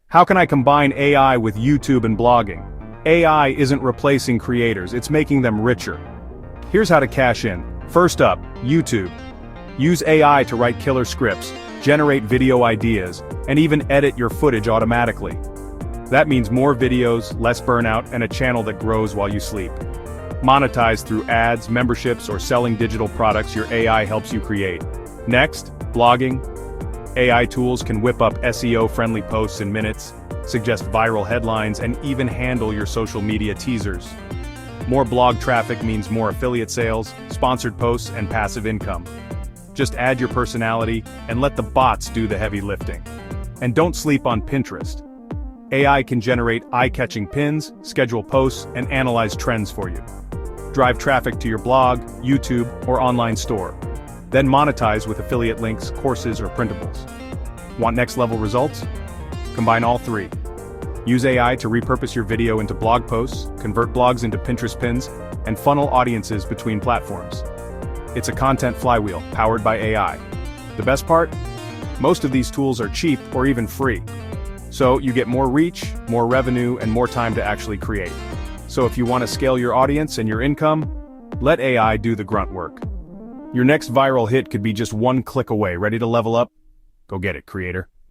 How can I combine AI with YouTube and blogging? AI isn't replacing creators, it's making them richer. Here's how to cash in. First up, YouTube. Use AI to write killer scripts, generate video ideas, and even edit your footage automatically. That means more videos, less burnout, and a channel that grows while you sleep. Monetize through ads, memberships, or selling digital products your AI helps you create. Next, blogging. AI tools can whip up SEO-friendly posts in minutes, suggest viral headlines, and even handle your social media teasers. More blog traffic means more affiliate sales, sponsored posts, and passive income. Just add your personality and let the bots do the heavy lifting. And don't sleep on Pinterest. AI can generate eye-catching pins, schedule posts, and analyze trends for you. Drive traffic to your blog, YouTube, or online store. Then monetize with affiliate links, courses, or printables. Want next-level results? Combine all three. Use AI to repurpose your video into blog posts, convert blogs into Pinterest pins, and funnel audiences between platforms. It's a content flywheel powered by AI. The best part? Most of these tools are cheap or even free. So you get more reach, more revenue, and more time to actually create. So if you want to scale your audience and your income, let AI do the grunt work. Your next viral hit could be just one click away. Ready to level up? Go get it, creator.